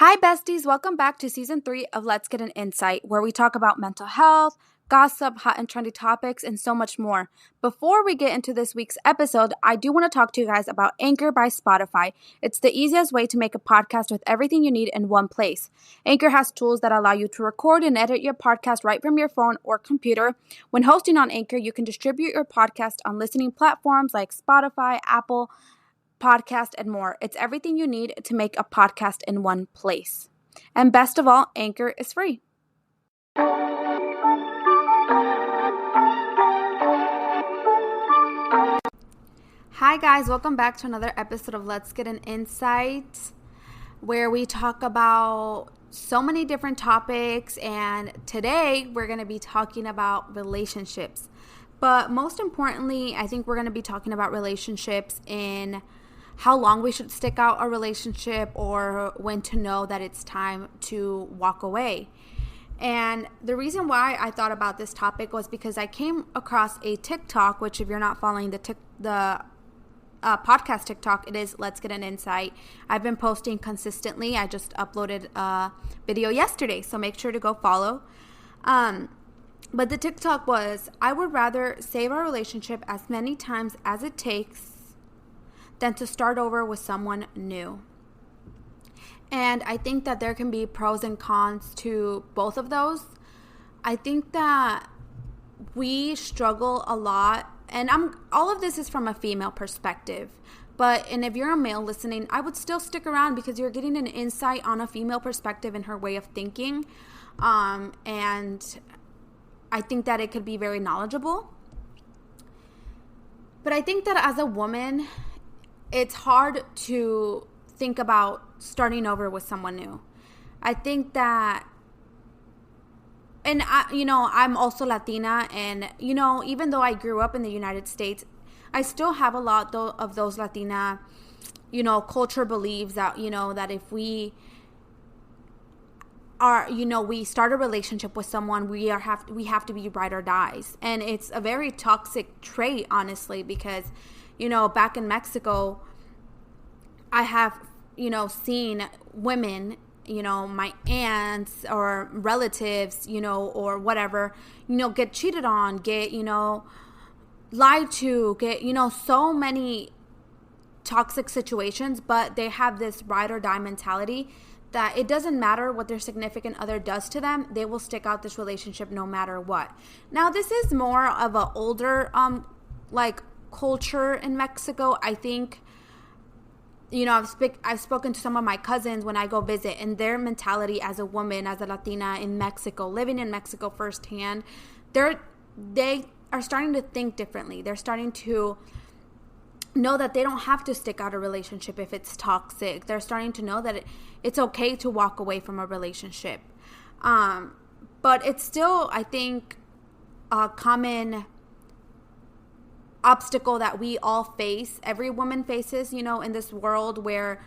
Hi, besties. Welcome back to season 3 of Let's Get an Insight, where we talk about mental health, gossip, hot and trendy topics, and so much more. Before we get into this week's episode, I do want to talk to you guys about Anchor by Spotify. It's the easiest way to make a podcast with everything you need in one place. Anchor has tools that allow you to record and edit your podcast right from your phone or computer. When hosting on Anchor, you can distribute your podcast on listening platforms like Spotify, Apple Podcast, and more. It's everything you need to make a podcast in one place. And best of all, Anchor is free. Hi guys, welcome back to another episode of Let's Get an Insight, where we talk about so many different topics, and today we're going to be talking about relationships. But most importantly, I think we're going to be talking about relationships in how long we should stick out a relationship or when to know that it's time to walk away. And the reason why I thought about this topic was because I came across a TikTok, which if you're not following the podcast TikTok, it is Let's Get an Insight. I've been posting consistently. I just uploaded a video yesterday, so make sure to go follow. But the TikTok was, I would rather save our relationship as many times as it takes than to start over with someone new. And I think that there can be pros and cons to both of those. I think that we struggle a lot, and all of this is from a female perspective. And if you're a male listening, I would still stick around because you're getting an insight on a female perspective and her way of thinking. And I think that it could be very knowledgeable. But I think that as a woman, it's hard to think about starting over with someone new. I think that, and I'm also Latina, and, even though I grew up in the United States, I still have a lot of those Latina, culture beliefs that, that if we are, we start a relationship with someone, we have to be ride or dies. And it's a very toxic trait, honestly, because back in Mexico, I have, seen women, my aunts or relatives, or whatever, get cheated on, get, lied to, get, so many toxic situations, but they have this ride or die mentality that it doesn't matter what their significant other does to them, they will stick out this relationship no matter what. Now, this is more of an older, culture in Mexico. I think, I've spoken to some of my cousins when I go visit, and their mentality as a woman, as a Latina in Mexico, living in Mexico firsthand, they are starting to think differently. They're starting to know that they don't have to stick out a relationship if it's toxic. They're starting to know that it's okay to walk away from a relationship. But it's still, I think, a common obstacle that we all face, every woman faces, in this world where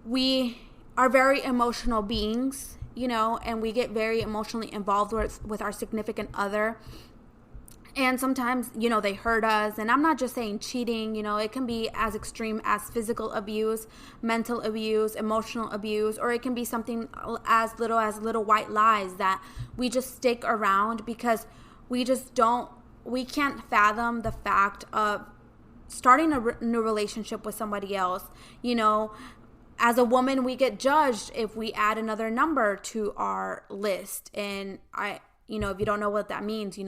we are very emotional beings, and we get very emotionally involved with our significant other. And sometimes, they hurt us. And I'm not just saying cheating, it can be as extreme as physical abuse, mental abuse, emotional abuse, or it can be something as little white lies that we just stick around because we can't fathom the fact of starting a new relationship with somebody else. As a woman, we get judged if we add another number to our list. And if you don't know what that means,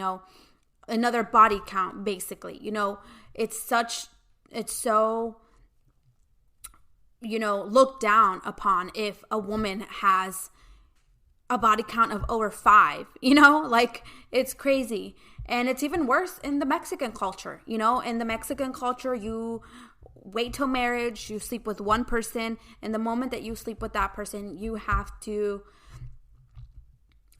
another body count, basically, it's so, looked down upon if a woman has a body count of over 5, it's crazy. And it's even worse in the Mexican culture. In the Mexican culture, you wait till marriage, you sleep with one person, and the moment that you sleep with that person, you have to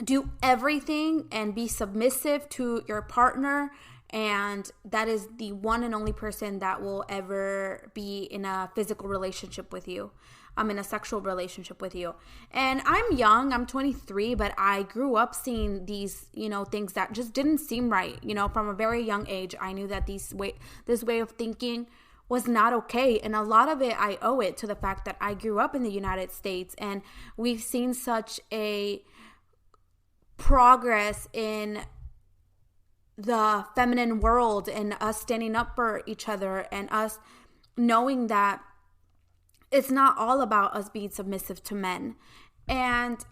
do everything and be submissive to your partner, and that is the one and only person that will ever be in a physical relationship with you. I'm in a sexual relationship with you. And I'm young, I'm 23, but I grew up seeing these, things that just didn't seem right. From a very young age, I knew that this way of thinking was not okay. And a lot of it, I owe it to the fact that I grew up in the United States, and we've seen such a progress in the feminine world and us standing up for each other and us knowing that it's not all about us being submissive to men. And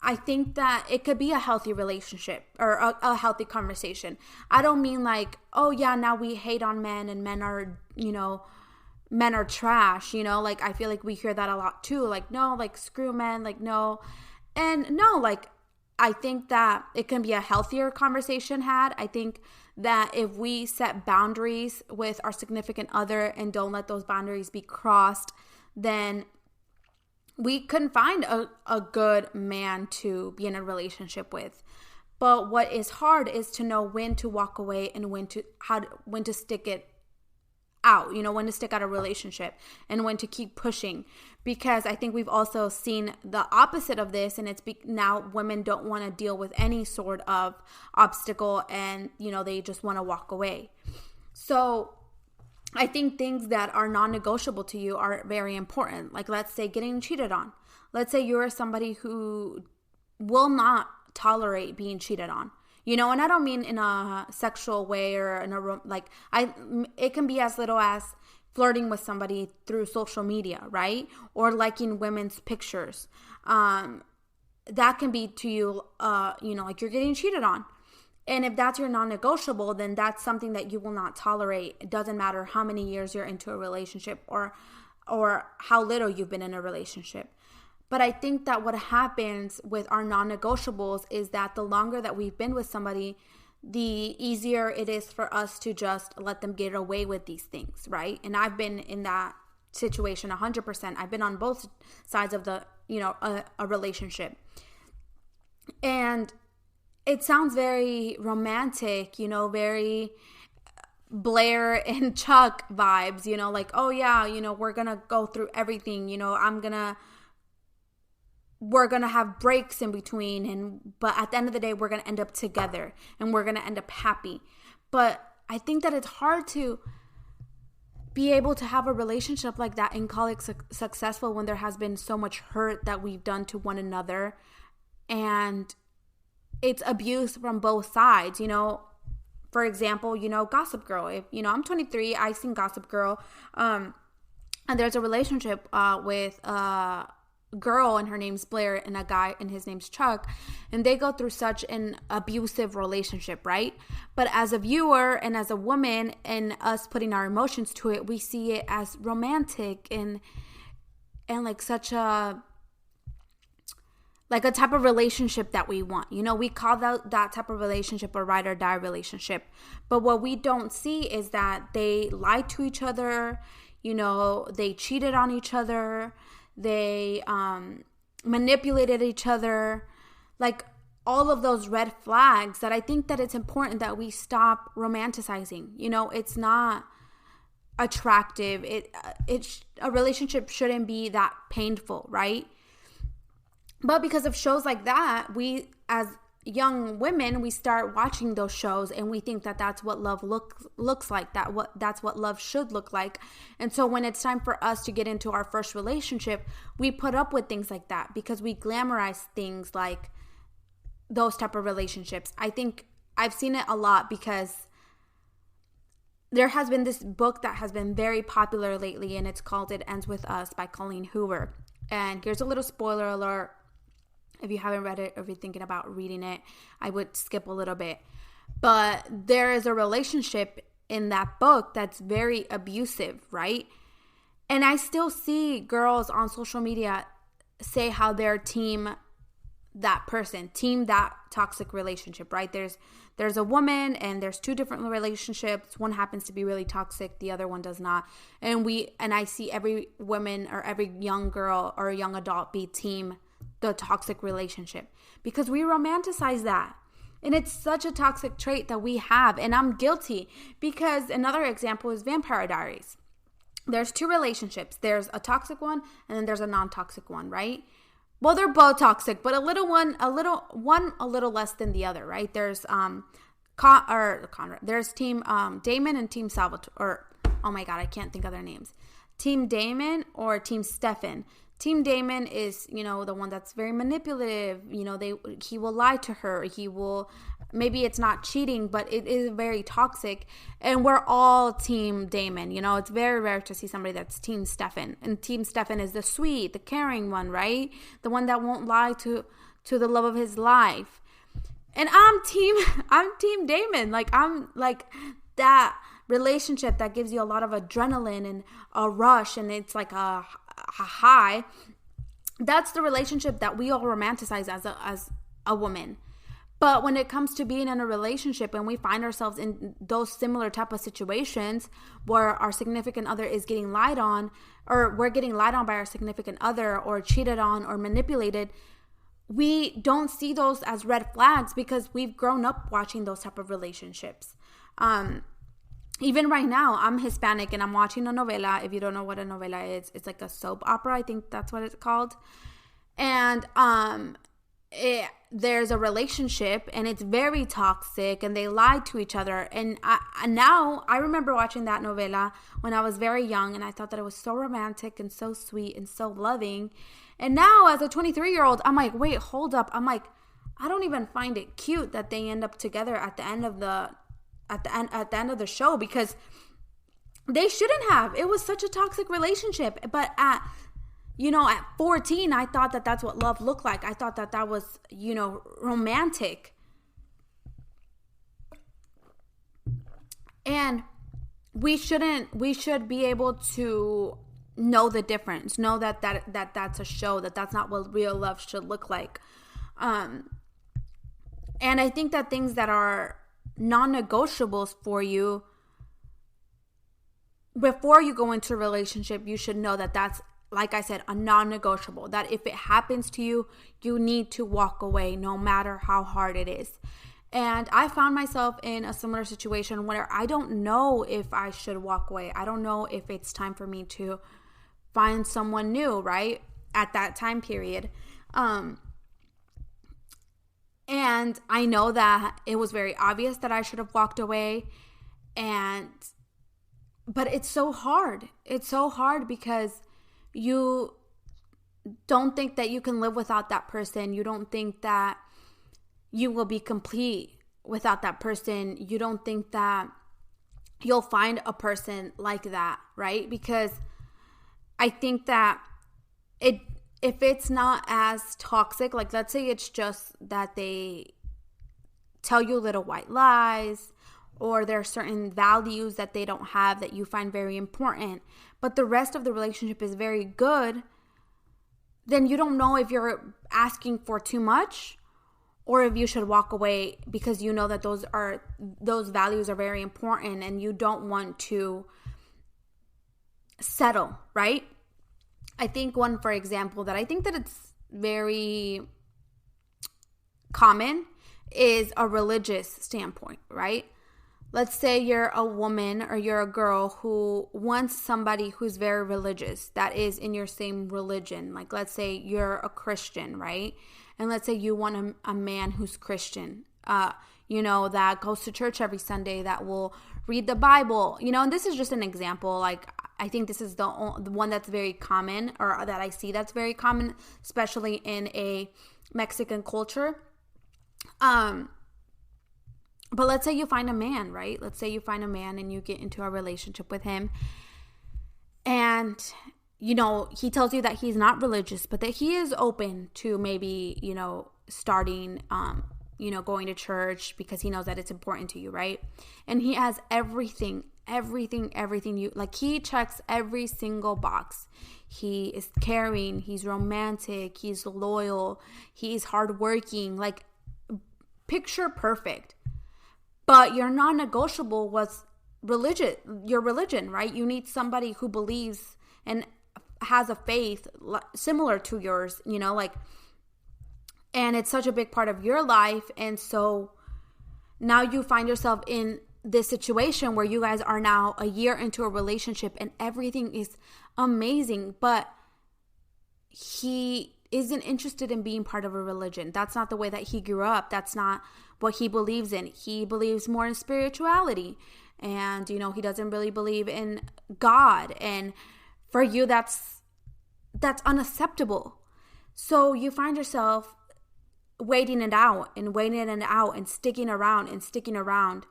I think that it could be a healthy relationship or a healthy conversation. I don't mean like, oh yeah, now we hate on men and men are, men are trash, like I feel like we hear that a lot too. Like, no, like screw men, like no. And no, like I think that it can be a healthier conversation had. I think that if we set boundaries with our significant other and don't let those boundaries be crossed, then we couldn't find a good man to be in a relationship with. But what is hard is to know when to walk away and when to stick it out, when to stick out a relationship and when to keep pushing. Because I think we've also seen the opposite of this, and it's now women don't want to deal with any sort of obstacle, and they just want to walk away. So I think things that are non-negotiable to you are very important. Like, let's say getting cheated on. Let's say you're somebody who will not tolerate being cheated on. And I don't mean in a sexual way or in it can be as little as flirting with somebody through social media, right? Or liking women's pictures. That can be to you, like you're getting cheated on. And if that's your non-negotiable, then that's something that you will not tolerate. It doesn't matter how many years you're into a relationship or how little you've been in a relationship. But I think that what happens with our non-negotiables is that the longer that we've been with somebody, the easier it is for us to just let them get away with these things, right? And I've been in that situation 100%. I've been on both sides of the, a relationship. And it sounds very romantic, very Blair and Chuck vibes, like, oh yeah, we're going to go through everything, we're going to have breaks in between, but at the end of the day, we're going to end up together and we're going to end up happy. But I think that it's hard to be able to have a relationship like that and call it successful when there has been so much hurt that we've done to one another. And it's abuse from both sides, For example, Gossip Girl. If, I'm 23, I've seen Gossip Girl. And there's a relationship with girl, and her name's Blair, and a guy, and his name's Chuck, and they go through such an abusive relationship, right? But as a viewer and as a woman, and us putting our emotions to it, we see it as romantic and like such a type of relationship that we want. We call that type of relationship a ride or die relationship. But what we don't see is that they lied to each other, they cheated on each other, they manipulated each other, like all of those red flags that I think that it's important that we stop romanticizing. It's not attractive. A relationship shouldn't be that painful, right? But because of shows like that, we as young women, we start watching those shows and we think that that's what love looks like, that's what love should look like. And so when it's time for us to get into our first relationship, we put up with things like that because we glamorize things like those type of relationships. I think I've seen it a lot because there has been this book that has been very popular lately, and it's called It Ends With Us by Colleen Hoover. And here's a little spoiler alert. If you haven't read it or if you're thinking about reading it, I would skip a little bit. But there is a relationship in that book that's very abusive, right? And I still see girls on social media say how they're team that person, team that toxic relationship, right? There's a woman and there's two different relationships. One happens to be really toxic, the other one does not. And I see every woman or every young girl or young adult be team the toxic relationship because we romanticize that. And it's such a toxic trait that we have. And I'm guilty because another example is Vampire Diaries. There's two relationships. There's a toxic one and then there's a non-toxic one, right? Well, they're both toxic, but a little less than the other, right? There's Conrad. There's Team Damon and Team Salvatore, or oh my God, I can't think of their names. Team Damon or Team Stefan. Team Damon is, the one that's very manipulative. He will lie to her. Maybe it's not cheating, but it is very toxic. And we're all Team Damon. It's very rare to see somebody that's Team Stefan. And Team Stefan is the sweet, the caring one, right? The one that won't lie to the love of his life. And I'm Team Damon. I'm that relationship that gives you a lot of adrenaline and a rush, and it's like a high. That's the relationship that we all romanticize as a woman. But when it comes to being in a relationship and we find ourselves in those similar type of situations where our significant other is getting lied on, or we're getting lied on by our significant other, or cheated on or manipulated, we don't see those as red flags because we've grown up watching those type of relationships. Even right now, I'm Hispanic and I'm watching a novela. If you don't know what a novela is, it's like a soap opera. I think that's what it's called. And there's a relationship and it's very toxic and they lie to each other. And now I remember watching that novela when I was very young, and I thought that it was so romantic and so sweet and so loving. And now as a 23-year-old, I'm like, wait, hold up. I'm like, I don't even find it cute that they end up together at the end of the show, because they shouldn't have. It was such a toxic relationship. But at 14, I thought that that's what love looked like. I thought that was, romantic. And we should be able to know the difference. Know that's a show, that's not what real love should look like. And I think that things that are non-negotiables for you before you go into a relationship, you should know that that's, like I said, a non-negotiable, that if it happens to you, you need to walk away no matter how hard it is. And I found myself in a similar situation where I don't know if I should walk away. I don't know if it's time for me to find someone new, right? At that time period. And I know that it was very obvious that I should have walked away. But it's so hard. It's so hard because you don't think that you can live without that person. You don't think that you will be complete without that person. You don't think that you'll find a person like that, right? Because I think that if it's not as toxic, like let's say it's just that they tell you little white lies, or there are certain values that they don't have that you find very important, but the rest of the relationship is very good, then you don't know if you're asking for too much or if you should walk away, because you know that those values are very important and you don't want to settle, right? I think one, for example, that I think that it's very common is a religious standpoint, right? Let's say you're a woman or you're a girl who wants somebody who's very religious, that is in your same religion. Like let's say you're a Christian, right? And let's say you want a man who's Christian, that goes to church every Sunday, that will read the Bible, and this is just an example. Like I think this is the one that's very common, or that I see that's very common, especially in a Mexican culture. But let's say you find a man, right? Let's say you find a man and you get into a relationship with him, and he tells you that he's not religious, but that he is open to maybe, starting, going to church because he knows that it's important to you, right? And he has everything you like. He checks every single box. He is caring, he's romantic, he's loyal, he's hardworking, like picture perfect. But your non-negotiable was your religion, right? You need somebody who believes and has a faith similar to yours, and it's such a big part of your life. And so now you find yourself in this situation where you guys are now a year into a relationship and everything is amazing, but he isn't interested in being part of a religion. That's not the way that he grew up. That's not what he believes in. He believes more in spirituality. and, he doesn't really believe in God. And for you, that's unacceptable. So you find yourself waiting it out and sticking around.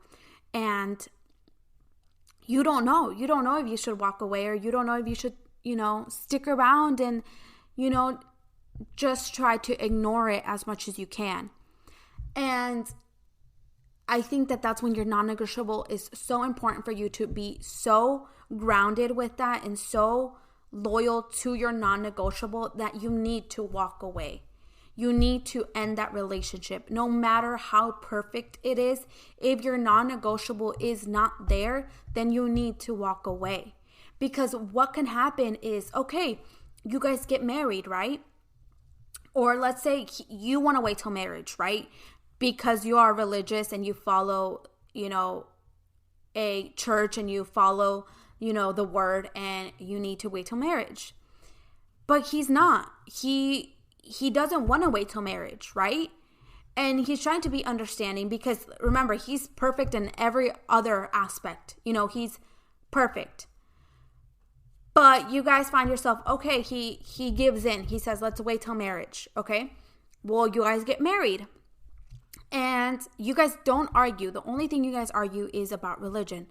And you don't know if you should walk away, or you don't know if you should, stick around and, just try to ignore it as much as you can. And I think that that's when your non-negotiable is so important for you to be so grounded with that and so loyal to your non-negotiable that you need to walk away. You need to end that relationship. No matter how perfect it is, if your non-negotiable is not there, then you need to walk away. Because what can happen is, okay, you guys get married, right? Or let's say you want to wait till marriage, right? Because you are religious and you follow, a church, and you follow, the word, and you need to wait till marriage. But he's not. He doesn't want to wait till marriage, right? And he's trying to be understanding, because remember, he's perfect in every other aspect. He's perfect. But you guys find yourself, okay, he gives in. He says, let's wait till marriage, okay? Well, you guys get married. And you guys don't argue. The only thing you guys argue is about religion.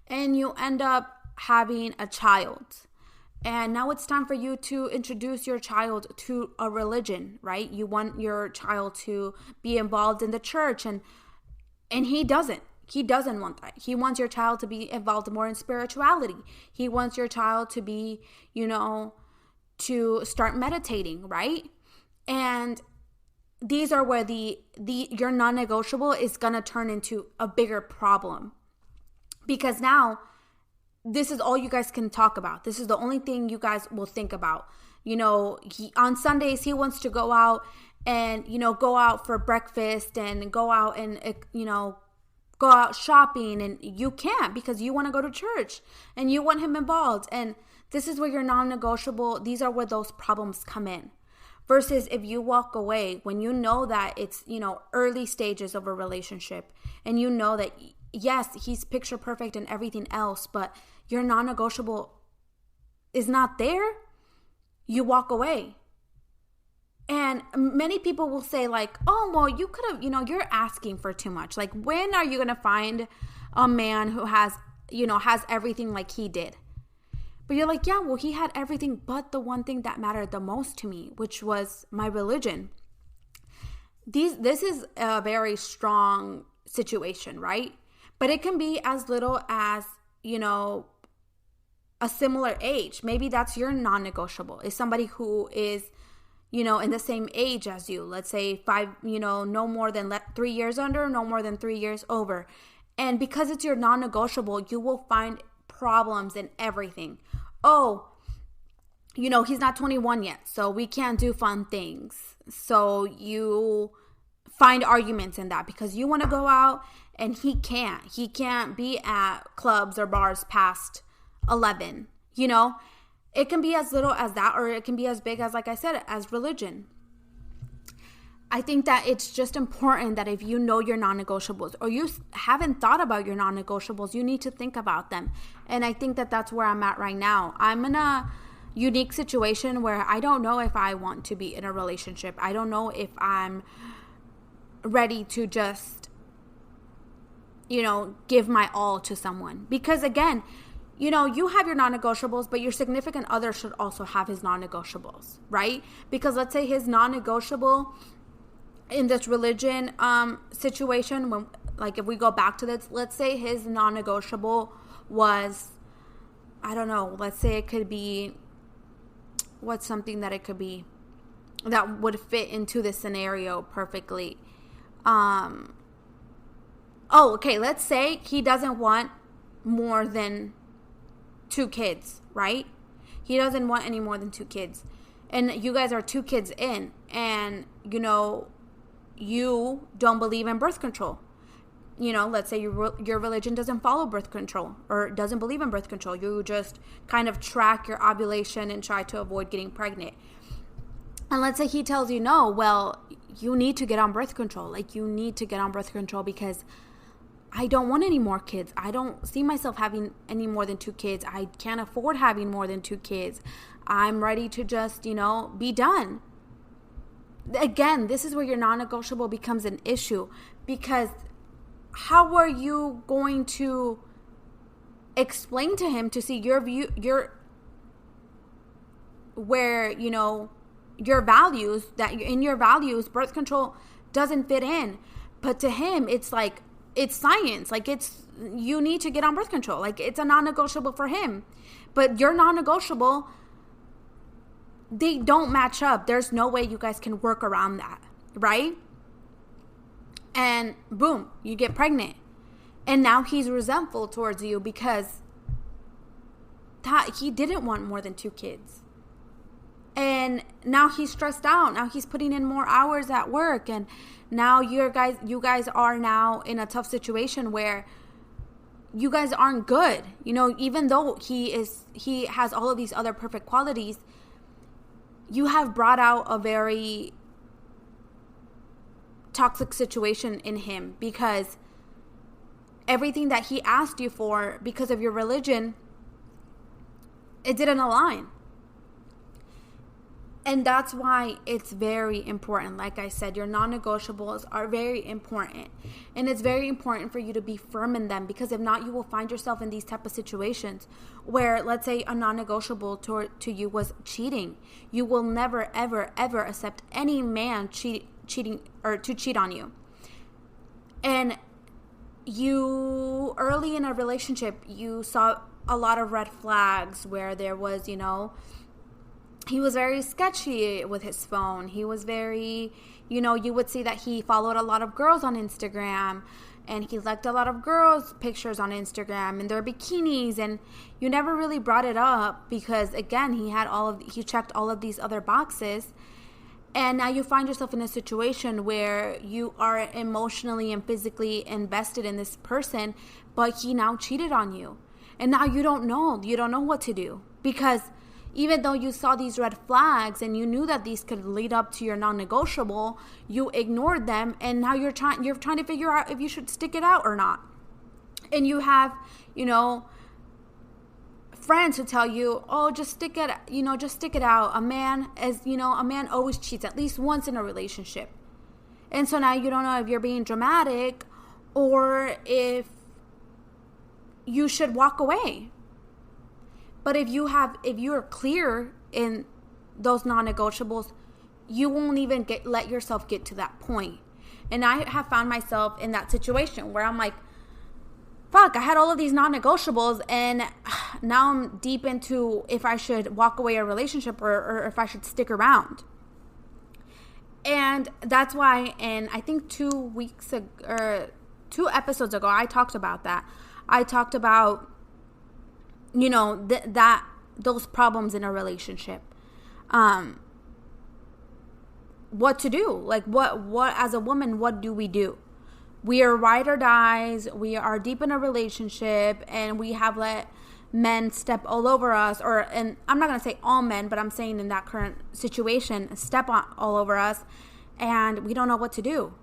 And you end up having a child. And now it's time for you to introduce your child to a religion, right? You want your child to be involved in the church, and he doesn't. He doesn't want that. He wants your child to be involved more in spirituality. He wants your child to be, to start meditating, right? And these are where your non-negotiable is going to turn into a bigger problem. Because now this is all you guys can talk about. This is the only thing you guys will think about. On Sundays, he wants to go out and, go out for breakfast and go out and, go out shopping, and you can't because you want to go to church and you want him involved. And this is where your non-negotiable, these are where those problems come in. Versus if you walk away when you know that it's, early stages of a relationship, and you know that, yes, he's picture perfect and everything else, but your non-negotiable is not there, you walk away. And many people will say like, oh, well, you could have, you're asking for too much. Like, when are you going to find a man who has everything like he did? But you're like, yeah, well, he had everything but the one thing that mattered the most to me, which was my religion. This is a very strong situation, right? But it can be as little as, a similar age. Maybe that's your non-negotiable, is somebody who is, in the same age as you. Let's say 5, no more than 3 years under, no more than 3 years over. And because it's your non-negotiable, you will find problems in everything. Oh, he's not 21 yet, so we can't do fun things. So you find arguments in that because you want to go out and he can't. He can't be at clubs or bars past 11, It can be as little as that, or it can be as big as, like I said, as religion. I think that it's just important that if you know your non-negotiables, or you haven't thought about your non-negotiables, you need to think about them. And I think that that's where I'm at right now. I'm in a unique situation where I don't know if I want to be in a relationship. I don't know if I'm ready to just, give my all to someone. Because again, you have your non-negotiables, but your significant other should also have his non-negotiables, right? Because let's say his non-negotiable in this religion situation, when, like, if we go back to this, let's say his non-negotiable was, I don't know, let's say it could be, what's something that it could be that would fit into this scenario perfectly? Okay, let's say he doesn't want more than 2 kids, right? He doesn't want any more than 2 kids. And you guys are 2 kids in, and, you don't believe in birth control. Let's say your religion doesn't follow birth control, or doesn't believe in birth control. You just kind of track your ovulation and try to avoid getting pregnant. And let's say he tells you, no, well, you need to get on birth control. Like, you need to get on birth control because I don't want any more kids. I don't see myself having any more than 2 kids. I can't afford having more than 2 kids. I'm ready to just, be done. Again, this is where your non-negotiable becomes an issue, because how are you going to explain to him to see your view, your values, that in your values, birth control doesn't fit in. But to him, it's like, it's science. Like, you need to get on birth control. Like, it's a non-negotiable for him. But your non-negotiable, they don't match up. There's no way you guys can work around that, right? And boom, you get pregnant. And now he's resentful towards you because he didn't want more than 2 kids. And now he's stressed out. Now he's putting in more hours at work. And now you guys are now in a tough situation where you guys aren't good. Even though he has all of these other perfect qualities, you have brought out a very toxic situation in him, because everything that he asked you for because of your religion, it didn't align. And that's why it's very important. Like I said, your non-negotiables are very important. And it's very important for you to be firm in them, because if not, you will find yourself in these type of situations where, let's say, a non-negotiable to you was cheating. You will never, ever, ever accept any man cheating or to cheat on you. And you, early in a relationship, you saw a lot of red flags where there was, he was very sketchy with his phone. He was very, you would see that he followed a lot of girls on Instagram, and he liked a lot of girls' pictures on Instagram and their bikinis, and you never really brought it up because, again, he checked all of these other boxes. And now you find yourself in a situation where you are emotionally and physically invested in this person, but he now cheated on you. And now you don't know what to do, because even though you saw these red flags and you knew that these could lead up to your non-negotiable, you ignored them, and now you're trying to figure out if you should stick it out or not. And you have, friends who tell you, "Oh, just stick it out. A man always cheats at least once in a relationship." And so now you don't know if you're being dramatic or if you should walk away. But if you're clear in those non-negotiables, you won't even let yourself get to that point. And I have found myself in that situation where I'm like, fuck, I had all of these non-negotiables, and now I'm deep into if I should walk away a relationship or if I should stick around. And that's why, and I think 2 episodes ago, I talked about that. I talked about those problems in a relationship, what to do, like what as a woman, what do? We are ride or dies. We are deep in a relationship, and we have let men step all over us, and I'm not going to say all men, but I'm saying in that current situation, step all over us, and we don't know what to do.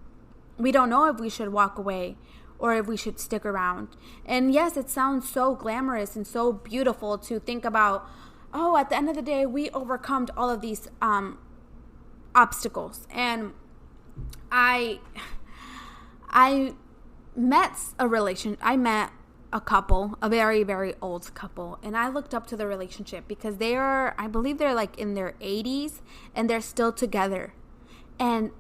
We don't know if we should walk away or if we should stick around. And yes, it sounds so glamorous and so beautiful to think about, oh, at the end of the day, we overcome all of these obstacles. And I met a couple, a very, very old couple, and I looked up to the relationship because I believe they're like in their 80s and they're still together. And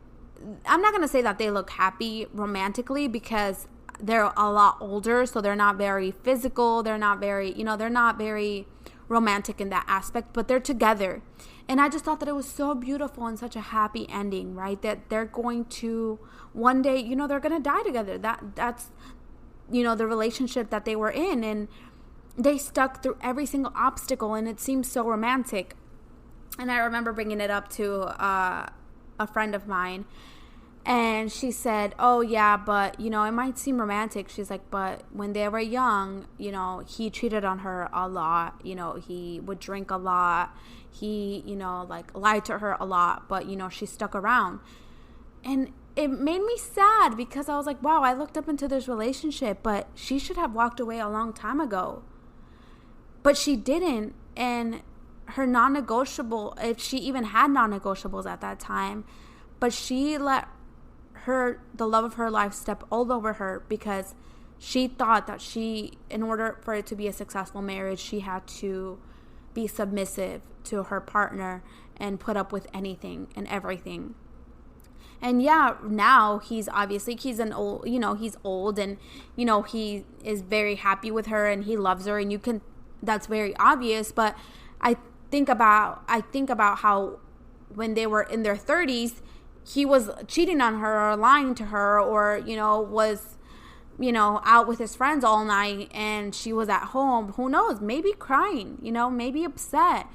I'm not going to say that they look happy romantically because they're a lot older, so they're not very physical. They're not very, they're not very romantic in that aspect, but they're together. And I just thought that it was so beautiful and such a happy ending, right? That they're going to one day, they're going to die together. That's, the relationship that they were in, and they stuck through every single obstacle, and it seems so romantic. And I remember bringing it up to a friend of mine, and she said, oh yeah, but it might seem romantic. She's like, but when they were young, he cheated on her a lot. He would drink a lot. He, lied to her a lot, but she stuck around. And it made me sad because I was like, wow, I looked up into this relationship, but she should have walked away a long time ago. But she didn't. And her non-negotiable, if she even had non-negotiables at that time, but she let the love of her life step all over her because she thought that in order for it to be a successful marriage, she had to be submissive to her partner and put up with anything and everything. And yeah, now he's an old, he's old, and, he is very happy with her and he loves her, and that's very obvious. But I think about how when they were in their 30s, he was cheating on her or lying to her, or, was, out with his friends all night, and she was at home, who knows, maybe crying, maybe upset,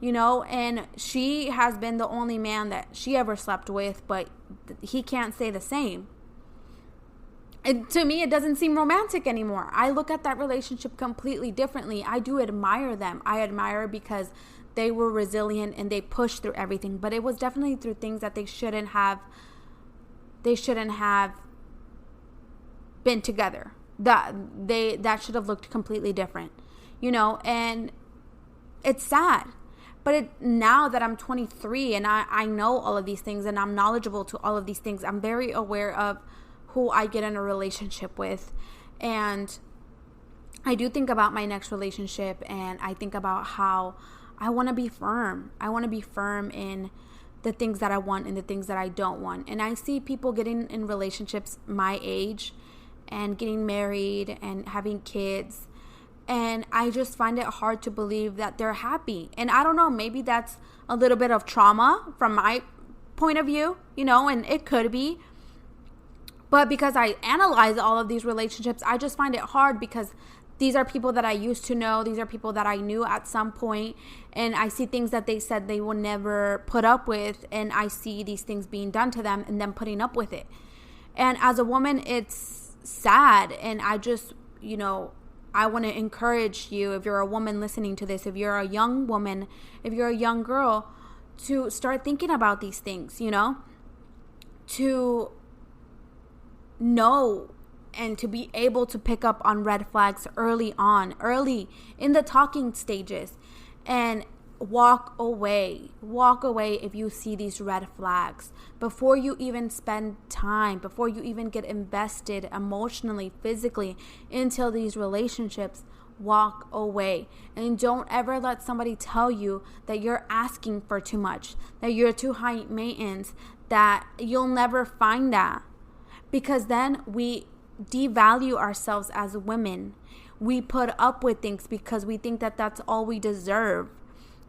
and she has been the only man that she ever slept with, but he can't say the same. And to me, it doesn't seem romantic anymore. I look at that relationship completely differently. I do admire them. I admire because they were resilient and they pushed through everything, but it was definitely through things that they shouldn't have been together. That should have looked completely different, and it's sad. But now that I'm 23 and I know all of these things and I'm knowledgeable to all of these things, I'm very aware of who I get in a relationship with. And I do think about my next relationship, and I think about how I want to be firm. I want to be firm in the things that I want and the things that I don't want. And I see people getting in relationships my age and getting married and having kids, and I just find it hard to believe that they're happy. And I don't know, maybe that's a little bit of trauma from my point of view, and it could be. But because I analyze all of these relationships, I just find it hard because these are people that I used to know. These are people that I knew at some point. And I see things that they said they would never put up with. And I see these things being done to them and them putting up with it. And as a woman, it's sad. And I just, I want to encourage you, if you're a woman listening to this, if you're a young woman, if you're a young girl, to start thinking about these things, to know and to be able to pick up on red flags early in the talking stages, and walk away if you see these red flags before you even spend time, before you even get invested emotionally, physically into these relationships. Walk away, and don't ever let somebody tell you that you're asking for too much, that you're too high maintenance, that you'll never find that, because then we devalue ourselves as women. We put up with things because we think that that's all we deserve.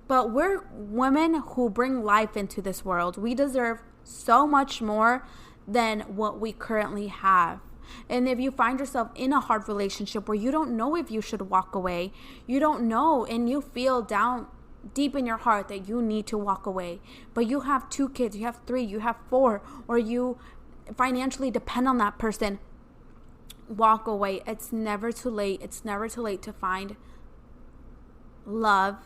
But we're women who bring life into this world. We deserve so much more than what we currently have. And if you find yourself in a hard relationship where you don't know if you should walk away, you don't know, and you feel down deep in your heart that you need to walk away, but you have 2 kids, you have 3, you have 4, or you financially depend on that person, walk away. It's never too late. It's never too late to find love.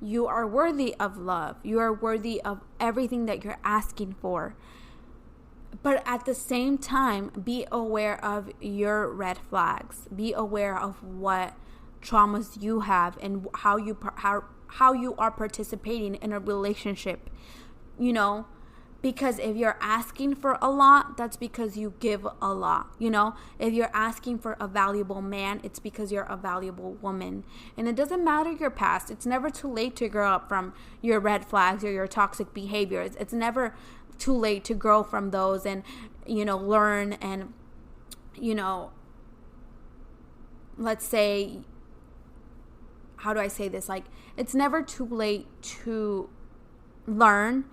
You are worthy of love. You are worthy of everything that you're asking for. But at the same time, be aware of your red flags. Be aware of what traumas you have and how you are participating in a relationship. Because if you're asking for a lot, that's because you give a lot. If you're asking for a valuable man, it's because you're a valuable woman. And it doesn't matter your past. It's never too late to grow up from your red flags or your toxic behaviors. It's never too late to grow from those and, learn and, let's say, how do I say this? Like, it's never too late to learn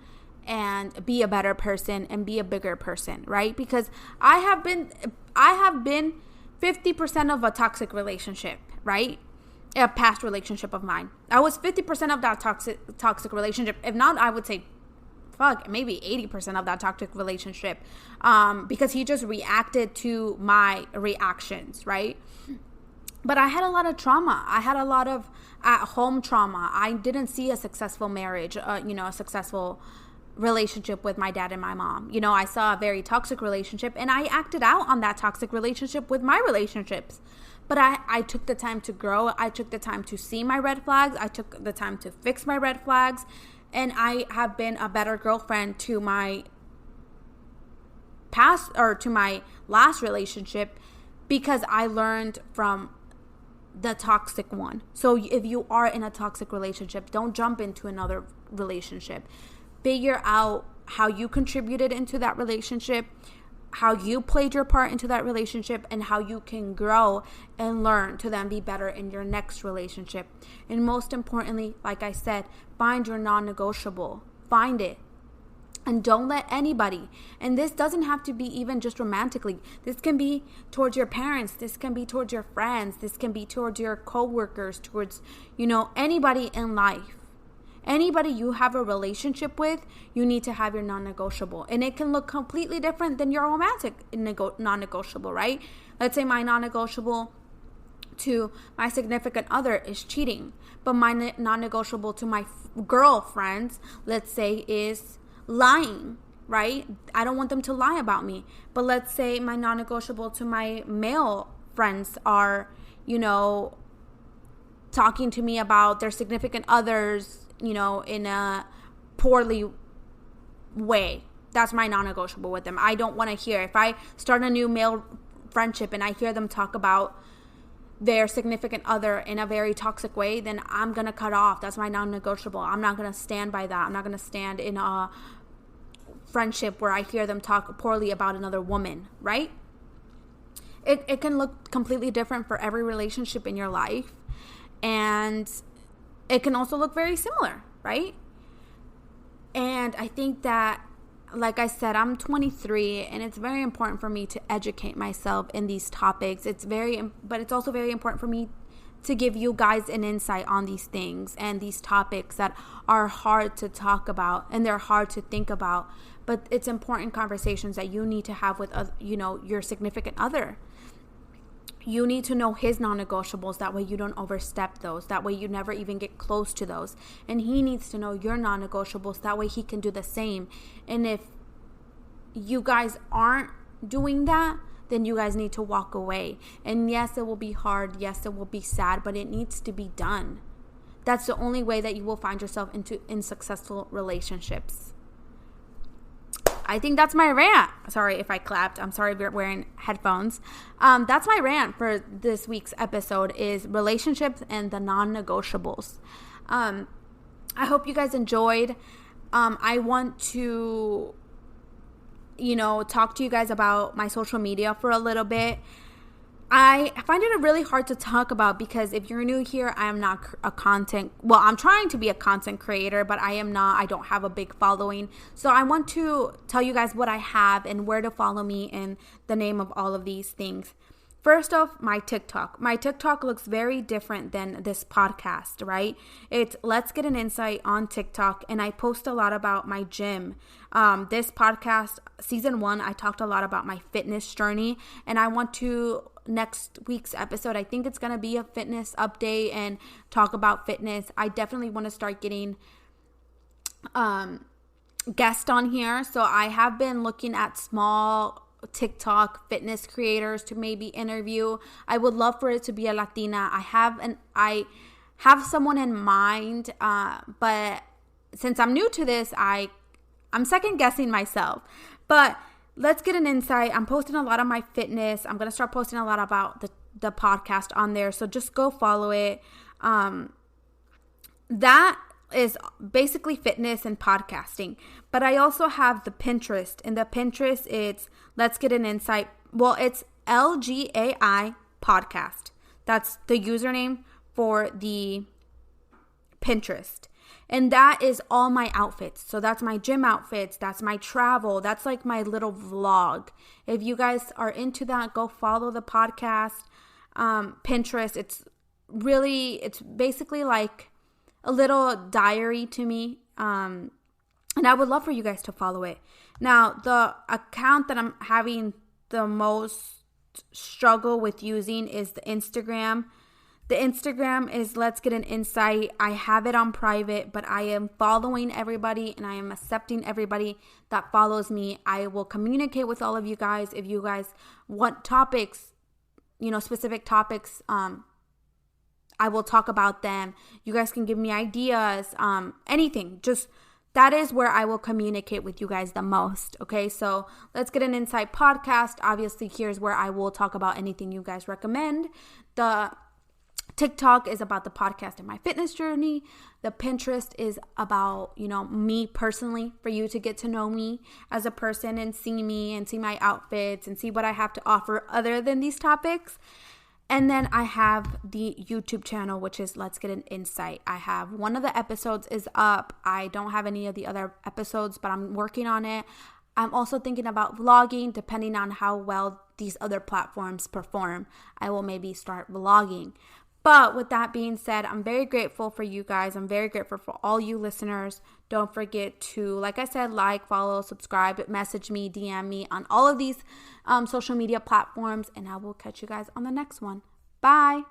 and be a better person and be a bigger person, right? Because I have been 50% of a toxic relationship, right? A past relationship of mine. I was 50% of that toxic relationship. If not, I would say, maybe 80% of that toxic relationship, because he just reacted to my reactions, right? But I had a lot of trauma. I had a lot of at-home trauma. I didn't see a successful marriage, a successful relationship with my dad and my mom. You know, I saw a very toxic relationship and I acted out on that toxic relationship with my relationships. But I took the time to grow. I took the time to see my red flags. I took the time to fix my red flags. And I have been a better girlfriend to my past or to my last relationship because I learned from the toxic one. So if you are in a toxic relationship, don't jump into another relationship. Figure out how you contributed into that relationship, how you played your part into that relationship, and how you can grow and learn to then be better in your next relationship. And most importantly, like I said, find your non-negotiable. Find it. And don't let anybody, and this doesn't have to be even just romantically. This can be towards your parents. This can be towards your friends. This can be towards your coworkers, towards, anybody in life. Anybody you have a relationship with, you need to have your non-negotiable. And it can look completely different than your romantic non-negotiable, right? Let's say my non-negotiable to my significant other is cheating. But my non-negotiable to my girlfriends, let's say, is lying, right? I don't want them to lie about me. But let's say my non-negotiable to my male friends are, talking to me about their significant others, in a poorly way. That's my non-negotiable with them. I don't want to hear. If I start a new male friendship and I hear them talk about their significant other in a very toxic way, then I'm going to cut off. That's my non-negotiable. I'm not going to stand by that. I'm not going to stand in a friendship where I hear them talk poorly about another woman, right? It can look completely different for every relationship in your life. And it can also look very similar, right? And I think that, like I said, I'm 23 and it's very important for me to educate myself in these topics. But it's also very important for me to give you guys an insight on these things and these topics that are hard to talk about and they're hard to think about. But it's important conversations that you need to have with, your significant other. You need to know his non-negotiables. That way you don't overstep those. That way you never even get close to those. And he needs to know your non-negotiables. That way he can do the same. And if you guys aren't doing that, then you guys need to walk away. And yes, it will be hard. Yes, it will be sad, but it needs to be done. That's the only way that you will find yourself in successful relationships. I think that's my rant. Sorry if I clapped. I'm sorry if you're wearing headphones. That's my rant for this week's episode is relationships and the non-negotiables. I hope you guys enjoyed. I want to, talk to you guys about my social media for a little bit. I find it really hard to talk about because if you're new here, I am not I'm trying to be a content creator, but I am not. I don't have a big following. So I want to tell you guys what I have and where to follow me and the name of all of these things. First off, my TikTok. My TikTok looks very different than this podcast, right? It's Let's Get an Insight on TikTok, and I post a lot about my gym. This podcast, season 1, I talked a lot about my fitness journey, and I want to, next week's episode, I think it's going to be a fitness update and talk about fitness. I definitely want to start getting guests on here. So I have been looking at small TikTok fitness creators to maybe interview. I would love for it to be a Latina. I have someone in mind, but since I'm new to this, I'm second guessing myself. But let's get an insight. I'm posting a lot of my fitness. I'm gonna start posting a lot about the podcast on there. So just go follow it. That is basically fitness and podcasting. But I also have the Pinterest. And the Pinterest, it's Let's Get an Insight. Well, it's LGAI podcast. That's the username for the Pinterest. And that is all my outfits. So that's my gym outfits. That's my travel. That's like my little vlog. If you guys are into that, go follow the podcast. Pinterest. It's basically like a little diary to me. And I would love for you guys to follow it. Now, the account that I'm having the most struggle with using is the Instagram. The Instagram is Let's Get an Insight. I have it on private, but I am following everybody and I am accepting everybody that follows me. I will communicate with all of you guys. If you guys want topics, specific topics, I will talk about them. You guys can give me ideas, anything. Just that is where I will communicate with you guys the most. Okay, so Let's Get an Insight podcast. Obviously, here's where I will talk about anything you guys recommend. The TikTok is about the podcast and my fitness journey. The Pinterest is about, me personally, for you to get to know me as a person and see me and see my outfits and see what I have to offer other than these topics. And then I have the YouTube channel, which is Let's Get an Insight. I have one of the episodes is up. I don't have any of the other episodes, but I'm working on it. I'm also thinking about vlogging, depending on how well these other platforms perform. I will maybe start vlogging. But with that being said, I'm very grateful for you guys. I'm very grateful for all you listeners. Don't forget to, like I said, like, follow, subscribe, message me, DM me on all of these social media platforms. And I will catch you guys on the next one. Bye.